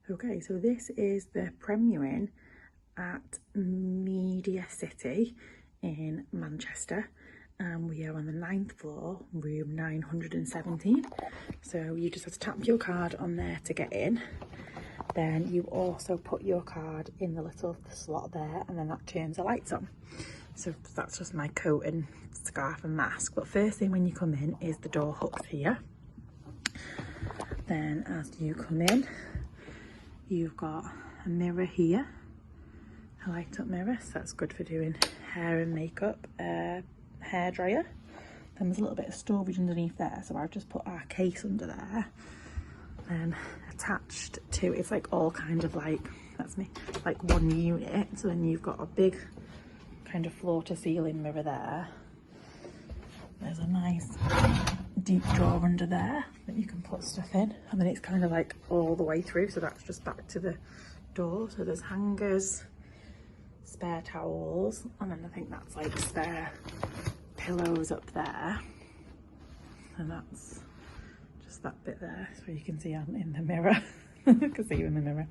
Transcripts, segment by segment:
Okay, so this is the premiering at Media City in Manchester, and we are on the 9th floor, room 917. So you just have to tap your card on there to get in. Then you also put your card in the little slot there, and then that turns the lights on. So that's just my coat and scarf and mask. But first thing when you come in is the door hooks here. Then as you come in, you've got a mirror here, a light up mirror, so that's good for doing hair and makeup. Hair dryer. Then there's a little bit of storage underneath there, so I've just put our case under there. Then attached to, it's like all kind of like, that's me, like one unit. So then you've got a big kind of floor to ceiling mirror there. There's a nice deep drawer under there that you can put stuff in, and then it's kind of like all the way through, so that's just back to the door. So there's hangers, spare towels, and then I think that's like spare pillows up there, and that's just that bit there, so you can see I'm in the mirror. I can see you in the mirror.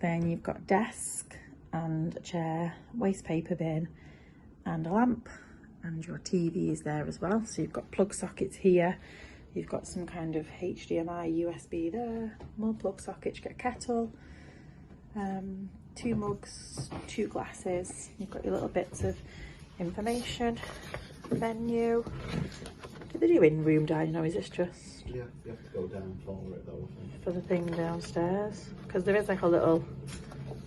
Then you've got a desk and a chair, waste paper bin, and a lamp. And your TV is there as well. So you've got plug sockets here. You've got some kind of HDMI, USB there. More plug sockets, you get a kettle. 2 mugs, 2 glasses. You've got your little bits of information. Menu. Do they do in-room dining, or is this just... Yeah, you have to go down for it though, I think. For the thing downstairs? Because there is like a little...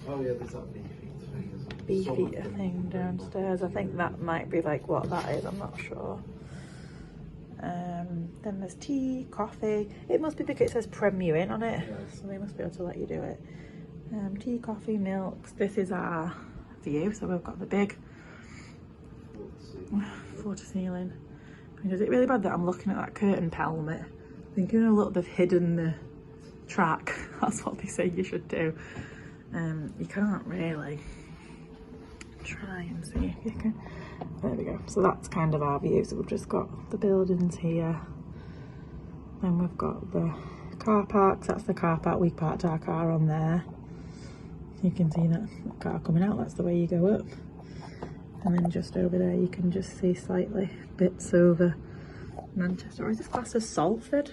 Oh yeah, there's that beefy thing, isn't it? Beefy thing downstairs. I think that might be like what that is, I'm not sure. Then there's tea, coffee. It must be because it says premiering on it, so they must be able to let you do it. Tea, coffee, milks. This is our view, so we've got the big floor to ceiling. I mean, is it really bad that I'm looking at that curtain pelmet, thinking I look, they've hidden the track? That's what they say you should do. You can't really. Try and see if you can. There we go. So that's kind of our view. So we've just got the buildings here. Then we've got the car parks. That's the car park we parked our car on there. You can see that car coming out. That's the way you go up. And then just over there you can just see slightly bits over Manchester. Or is this classed as Salford?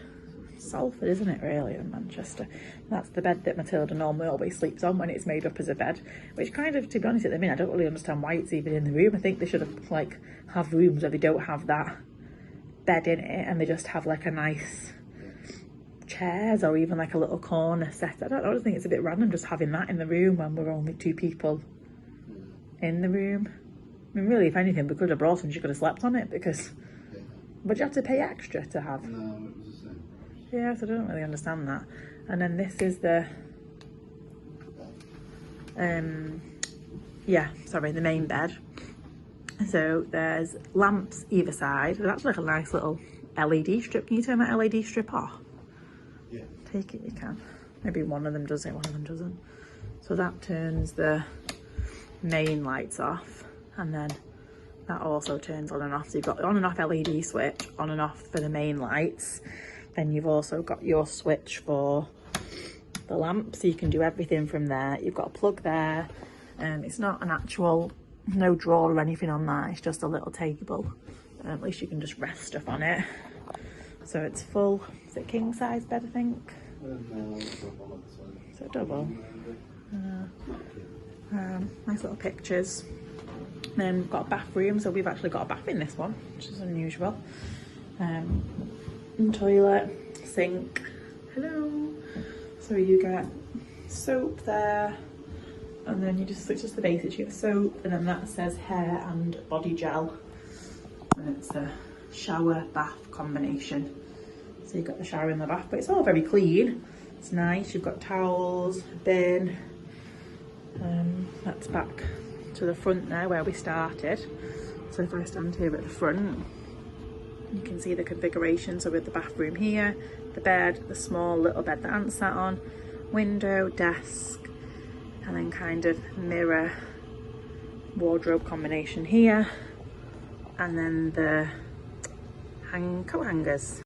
Salford, isn't it, really, in Manchester? That's the bed that Matilda normally always sleeps on when it's made up as a bed, which kind of, to be honest, at the minute I don't really understand why it's even in the room. I think they should have like have rooms where they don't have that bed in it, and they just have like a nice chairs or even like a little corner set. I don't know, I just think it's a bit random just having that in the room when we're only 2 people in the room. I mean, really, if anything, we could have brought some, she could have slept on it, because but you have to pay extra to have. No, it was the same. Yeah, so I don't really understand that. And then this is the the main bed. So there's lamps either side. There's actually like a nice little LED strip. Can you turn that LED strip off? Yeah. Take it, you can. Maybe one of them does it, one of them doesn't. So that turns the main lights off, and then that also turns on and off. So you've got the on and off LED switch, on and off for the main lights. Then you've also got your switch for the lamp, so you can do everything from there. You've got a plug there. It's not an actual, no drawer or anything on that, it's just a little table. At least you can just rest stuff on it. So it's full, is it king size bed, I think? No, Is it double? Nice little pictures. Then we've got a bathroom, so we've actually got a bath in this one, which is unusual. Toilet, sink, hello. So you get soap there, and then you just, it's just the basics. You get soap, and then that says hair and body gel, and it's a shower bath combination. So you've got the shower in the bath, but it's all very clean. It's nice. You've got towels, bin. That's back to the front there where we started. So if I stand here at the front, you can see the configuration. So with the bathroom here, the bed, the small little bed that Aunt sat on, window, desk, and then kind of mirror wardrobe combination here, and then the coat hangers.